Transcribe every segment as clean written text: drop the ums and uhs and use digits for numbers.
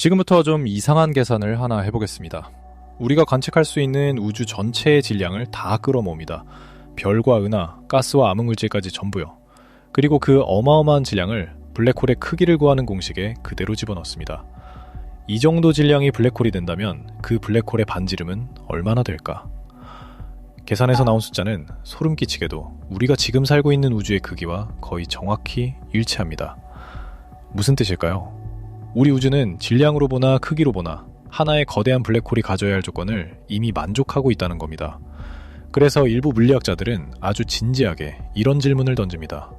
지금부터 좀 이상한 계산을 하나 해보겠습니다. 우리가 관측할 수 있는 우주 전체의 질량을 다 끌어모읍니다. 별과 은하, 가스와 암흑물질까지 전부요. 그리고 그 어마어마한 질량을 블랙홀의 크기를 구하는 공식에 그대로 집어넣습니다. 이 정도 질량이 블랙홀이 된다면 그 블랙홀의 반지름은 얼마나 될까? 계산에서 나온 숫자는 소름 끼치게도 우리가 지금 살고 있는 우주의 크기와 거의 정확히 일치합니다. 무슨 뜻일까요? 우리 우주는 질량으로 보나 크기로 보나 하나의 거대한 블랙홀이 가져야 할 조건을 이미 만족하고 있다는 겁니다. 그래서 일부 물리학자들은 아주 진지하게 이런 질문을 던집니다.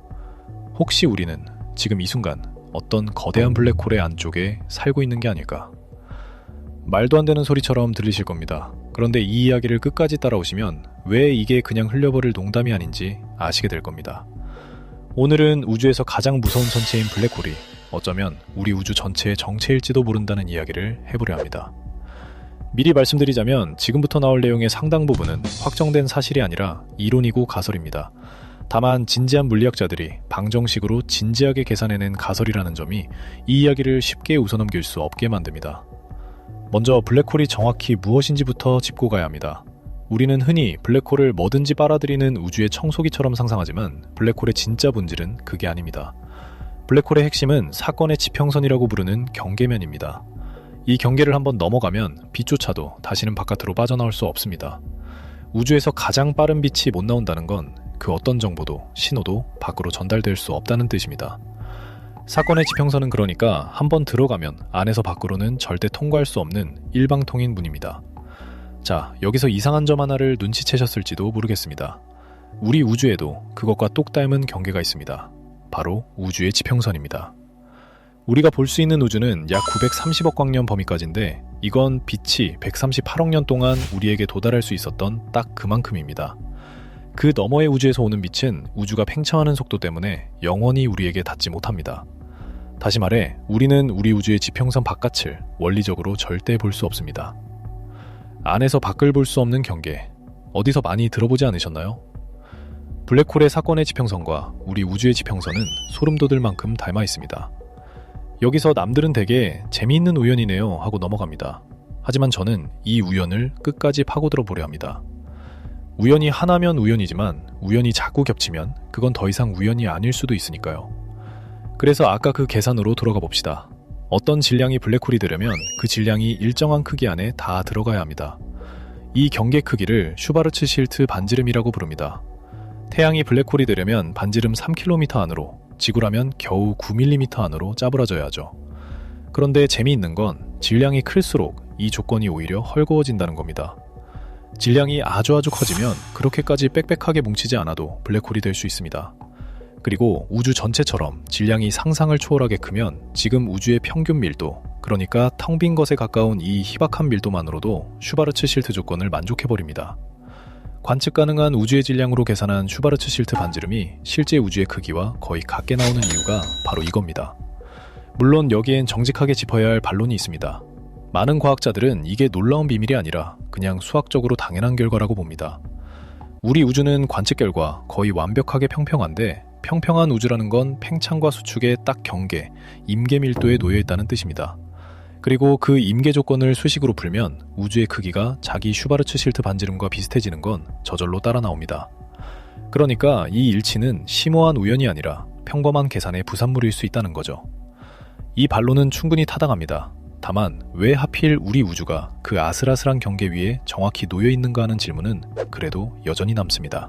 혹시 우리는 지금 이 순간 어떤 거대한 블랙홀의 안쪽에 살고 있는 게 아닐까? 말도 안 되는 소리처럼 들리실 겁니다. 그런데 이 이야기를 끝까지 따라오시면 왜 이게 그냥 흘려버릴 농담이 아닌지 아시게 될 겁니다. 오늘은 우주에서 가장 무서운 천체인 블랙홀이 어쩌면 우리 우주 전체의 정체일지도 모른다는 이야기를 해보려 합니다. 미리 말씀드리자면 지금부터 나올 내용의 상당 부분은 확정된 사실이 아니라 이론이고 가설입니다. 다만 진지한 물리학자들이 방정식으로 진지하게 계산해낸 가설이라는 점이 이 이야기를 쉽게 웃어넘길 수 없게 만듭니다. 먼저 블랙홀이 정확히 무엇인지부터 짚고 가야 합니다. 우리는 흔히 블랙홀을 뭐든지 빨아들이는 우주의 청소기처럼 상상하지만 블랙홀의 진짜 본질은 그게 아닙니다. 블랙홀의 핵심은 사건의 지평선이라고 부르는 경계면입니다. 이 경계를 한번 넘어가면 빛조차도 다시는 바깥으로 빠져나올 수 없습니다. 우주에서 가장 빠른 빛이 못 나온다는 건 그 어떤 정보도 신호도 밖으로 전달될 수 없다는 뜻입니다. 사건의 지평선은 그러니까 한번 들어가면 안에서 밖으로는 절대 통과할 수 없는 일방통행 문입니다. 자, 여기서 이상한 점 하나를 눈치채셨을지도 모르겠습니다. 우리 우주에도 그것과 똑 닮은 경계가 있습니다. 바로 우주의 지평선입니다. 우리가 볼 수 있는 우주는 약 930억 광년 범위까지인데 이건 빛이 138억 년 동안 우리에게 도달할 수 있었던 딱 그만큼입니다. 그 너머의 우주에서 오는 빛은 우주가 팽창하는 속도 때문에 영원히 우리에게 닿지 못합니다. 다시 말해 우리는 우리 우주의 지평선 바깥을 원리적으로 절대 볼 수 없습니다. 안에서 밖을 볼 수 없는 경계, 어디서 많이 들어보지 않으셨나요? 블랙홀의 사건의 지평선과 우리 우주의 지평선은 소름 돋을 만큼 닮아 있습니다. 여기서 남들은 대개 재미있는 우연이네요 하고 넘어갑니다. 하지만 저는 이 우연을 끝까지 파고들어 보려 합니다. 우연이 하나면 우연이지만 우연이 자꾸 겹치면 그건 더 이상 우연이 아닐 수도 있으니까요. 그래서 아까 그 계산으로 돌아가 봅시다. 어떤 질량이 블랙홀이 되려면 그 질량이 일정한 크기 안에 다 들어가야 합니다. 이 경계 크기를 슈바르츠 실트 반지름이라고 부릅니다. 태양이 블랙홀이 되려면 반지름 3km 안으로, 지구라면 겨우 9mm 안으로 짜부러져야 하죠. 그런데 재미있는 건 질량이 클수록 이 조건이 오히려 헐거워진다는 겁니다. 질량이 아주 커지면 그렇게까지 빽빽하게 뭉치지 않아도 블랙홀이 될 수 있습니다. 그리고 우주 전체처럼 질량이 상상을 초월하게 크면 지금 우주의 평균 밀도, 그러니까 텅 빈 것에 가까운 이 희박한 밀도만으로도 슈바르츠 실트 조건을 만족해버립니다. 관측 가능한 우주의 질량으로 계산한 슈바르츠 실트 반지름이 실제 우주의 크기와 거의 같게 나오는 이유가 바로 이겁니다. 물론 여기엔 정직하게 짚어야 할 반론이 있습니다. 많은 과학자들은 이게 놀라운 비밀이 아니라 그냥 수학적으로 당연한 결과라고 봅니다. 우리 우주는 관측 결과 거의 완벽하게 평평한데 평평한 우주라는 건 팽창과 수축의 딱 경계, 임계 밀도에 놓여 있다는 뜻입니다. 그리고 그 임계 조건을 수식으로 풀면 우주의 크기가 자기 슈바르츠 실트 반지름과 비슷해지는 건 저절로 따라 나옵니다. 그러니까 이 일치는 심오한 우연이 아니라 평범한 계산의 부산물일 수 있다는 거죠. 이 반론은 충분히 타당합니다. 다만 왜 하필 우리 우주가 그 아슬아슬한 경계 위에 정확히 놓여 있는가 하는 질문은 그래도 여전히 남습니다.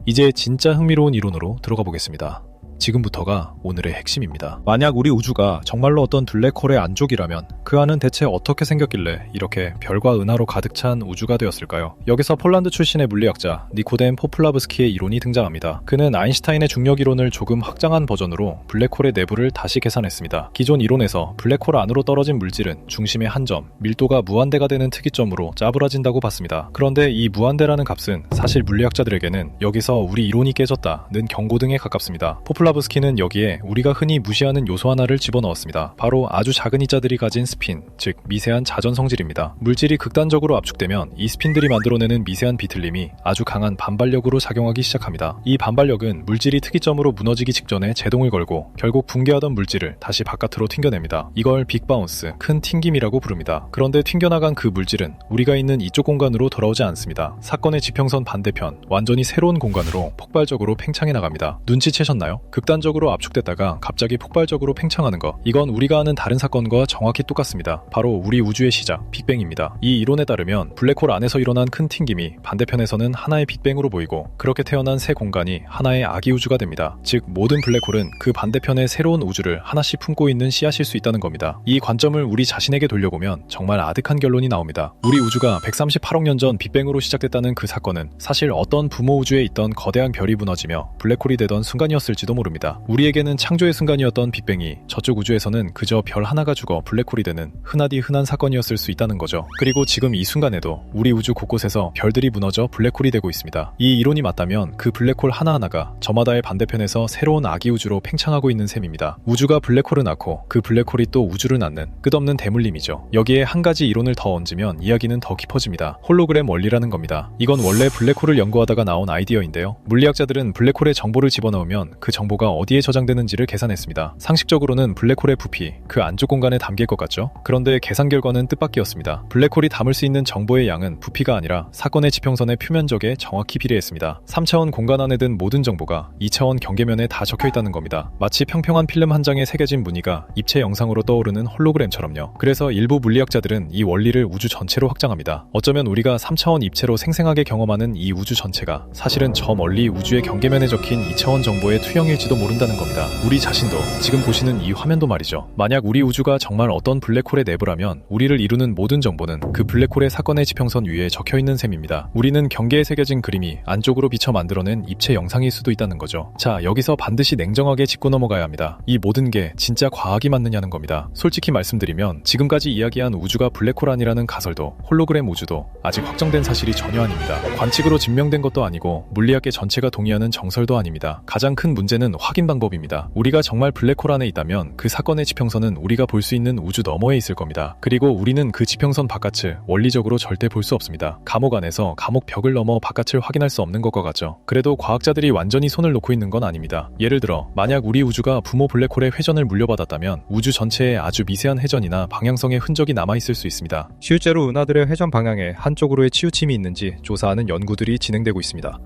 이제 진짜 흥미로운 이론으로 들어가 보겠습니다. 지금부터가 오늘의 핵심입니다. 만약 우리 우주가 정말로 어떤 블랙홀의 안쪽이라면 그 안은 대체 어떻게 생겼길래 이렇게 별과 은하로 가득 찬 우주가 되었을까요? 여기서 폴란드 출신의 물리학자 니코뎀 포플라브스키의 이론이 등장합니다. 그는 아인슈타인의 중력 이론을 조금 확장한 버전으로 블랙홀의 내부를 다시 계산했습니다. 기존 이론에서 블랙홀 안으로 떨어진 물질은 중심의 한 점, 밀도가 무한대가 되는 특이점으로 짜부러진다고 봤습니다. 그런데 이 무한대라는 값은 사실 물리학자들에게는 여기서 우리 이론이 깨졌다는 경고등에 가깝습니다. 콜라브스키는 여기에 우리가 흔히 무시하는 요소 하나를 집어넣었습니다. 바로 아주 작은 이자들이 가진 스핀, 바로 아주 작은 이자들이 가진 스핀, 즉 미세한 자전 성질입니다. 물질이 극단적으로 압축되면 이 스핀들이 만들어내는 미세한 비틀림이 아주 강한 반발력으로 작용하기 시작합니다. 이 반발력은 물질이 특이점으로 무너지기 직전에 제동을 걸고 결국 붕괴하던 물질을 다시 바깥으로 튕겨냅니다. 이걸 빅바운스, 큰 튕김이라고 부릅니다. 그런데 튕겨나간 그 물질은 우리가 있는 이쪽 공간으로 돌아오지 않습니다. 사건의 지평선 반대편, 완전히 새로운 공간으로 폭발적으로 팽창해 나갑니다. 눈치채셨나요? 극단적으로 압축됐다가 갑자기 폭발적으로 팽창하는 것, 이건 우리가 아는 다른 사건과 정확히 똑같습니다. 바로 우리 우주의 시작, 빅뱅입니다. 이 이론에 따르면 블랙홀 안에서 일어난 큰 튕김이 반대편에서는 하나의 빅뱅으로 보이고, 그렇게 태어난 새 공간이 하나의 아기 우주가 됩니다. 즉 모든 블랙홀은 그 반대편의 새로운 우주를 하나씩 품고 있는 씨앗일 수 있다는 겁니다. 이 관점을 우리 자신에게 돌려보면 정말 아득한 결론이 나옵니다. 우리 우주가 138억 년 전 빅뱅으로 시작됐다는 그 사건은 사실 어떤 부모 우주에 있던 거대한 별이 무너지며 블랙홀이 되던 순간이었을지도 모릅니다. 우리에게는 창조의 순간이었던 빅뱅이 저쪽 우주에서는 그저 별 하나가 죽어 블랙홀이 되는 흔하디 흔한 사건이었을 수 있다는 거죠. 그리고 지금 이 순간에도 우리 우주 곳곳에서 별들이 무너져 블랙홀이 되고 있습니다. 이 이론이 맞다면 그 블랙홀 하나하나가 저마다의 반대편에서 새로운 아기 우주로 팽창하고 있는 셈입니다. 우주가 블랙홀을 낳고 그 블랙홀이 또 우주를 낳는 끝없는 대물림이죠. 여기에 한 가지 이론을 더 얹으면 이야기는 더 깊어집니다. 홀로그램 원리라는 겁니다. 이건 원래 블랙홀을 연구하다가 나온 아이디어인데요. 물리학자들은 블랙홀에 정보를 집어넣으면 그 정보가 어디에 저장되는지를 계산했습니다. 상식적으로는 블랙홀의 부피, 그 안쪽 공간에 담길 것 같죠? 그런데 계산 결과는 뜻밖이었습니다. 블랙홀이 담을 수 있는 정보의 양은 부피가 아니라 사건의 지평선의 표면적에 정확히 비례했습니다. 3차원 공간 안에 든 모든 정보가 2차원 경계면에 다 적혀있다는 겁니다. 마치 평평한 필름 한 장에 새겨진 무늬가 입체 영상으로 떠오르는 홀로그램처럼요. 그래서 일부 물리학자들은 이 원리를 우주 전체로 확장합니다. 어쩌면 우리가 3차원 입체로 생생하게 경험하는 이 우주 전체가 사실은 저 멀리 우주의 경계면에 적힌 2차원 정보의 투영일지도 모른다는 겁니다. 우리 자신도, 지금 보시는 이 화면도 말이죠. 만약 우리 우주가 정말 어떤 블랙홀의 내부라면 우리를 이루는 모든 정보는 그 블랙홀의 사건의 지평선 위에 적혀있는 셈입니다. 우리는 경계에 새겨진 그림이 안쪽으로 비쳐 만들어낸 입체 영상일 수도 있다는 거죠. 자, 여기서 반드시 냉정하게 짚고 넘어가야 합니다. 이 모든 게 진짜 과학이 맞느냐는 겁니다. 솔직히 말씀드리면 지금까지 이야기한 우주가 블랙홀 아니라는 가설도, 홀로그램 우주도 아직 확정된 사실이 전혀 아닙니다. 관측으로 증명된 것도 아니고 물리학계 전체가 동의하는 정설도 아닙니다. 가장 큰 문제는 확인 방법입니다. 우리가 정말 블랙홀 안에 있다면 그 사건의 지평선은 우리가 볼 수 있는 우주 너머에 있을 겁니다. 그리고 우리는 그 지평선 바깥을 원리적으로 절대 볼 수 없습니다. 감옥 안에서 감옥 벽을 넘어 바깥을 확인할 수 없는 것과 같죠. 그래도 과학자들이 완전히 손을 놓고 있는 건 아닙니다. 예를 들어 만약 우리 우주가 부모 블랙홀의 회전을 물려받았다면 우주 전체에 아주 미세한 회전이나 방향성의 흔적이 남아있을 수 있습니다. 실제로 은하들의 회전 방향에 한쪽으로의 치우침이 있는지 조사하는 연구들이 진행되고 있습니다.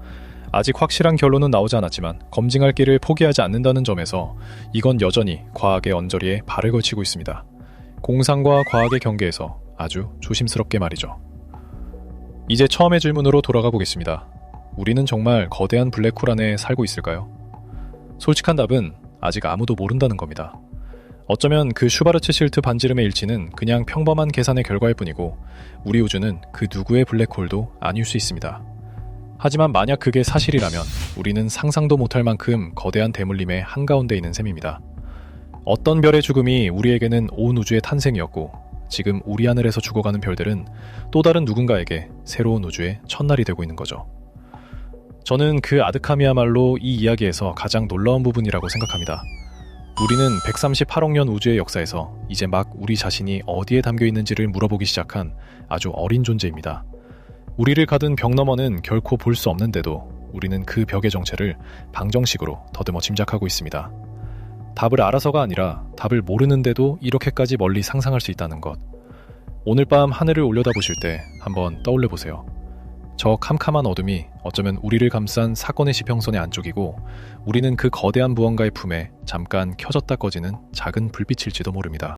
아직 확실한 결론은 나오지 않았지만 검증할 길을 포기하지 않는다는 점에서 이건 여전히 과학의 언저리에 발을 걸치고 있습니다. 공상과 과학의 경계에서 아주 조심스럽게 말이죠. 이제 처음의 질문으로 돌아가 보겠습니다. 우리는 정말 거대한 블랙홀 안에 살고 있을까요? 솔직한 답은 아직 아무도 모른다는 겁니다. 어쩌면 그 슈바르츠 실트 반지름의 일치는 그냥 평범한 계산의 결과일 뿐이고 우리 우주는 그 누구의 블랙홀도 아닐 수 있습니다. 하지만 만약 그게 사실이라면 우리는 상상도 못할 만큼 거대한 대물림의 한가운데 있는 셈입니다. 어떤 별의 죽음이 우리에게는 온 우주의 탄생이었고 지금 우리 하늘에서 죽어가는 별들은 또 다른 누군가에게 새로운 우주의 첫날이 되고 있는 거죠. 저는 그 아득함이야말로 이 이야기에서 가장 놀라운 부분이라고 생각합니다. 우리는 138억 년 우주의 역사에서 이제 막 우리 자신이 어디에 담겨 있는지를 물어보기 시작한 아주 어린 존재입니다. 우리를 가둔 벽 너머는 결코 볼 수 없는데도 우리는 그 벽의 정체를 방정식으로 더듬어 짐작하고 있습니다. 답을 알아서가 아니라 답을 모르는데도 이렇게까지 멀리 상상할 수 있다는 것. 오늘 밤 하늘을 올려다보실 때 한번 떠올려 보세요. 저 캄캄한 어둠이 어쩌면 우리를 감싼 사건의 지평선의 안쪽이고 우리는 그 거대한 무언가의 품에 잠깐 켜졌다 꺼지는 작은 불빛일지도 모릅니다.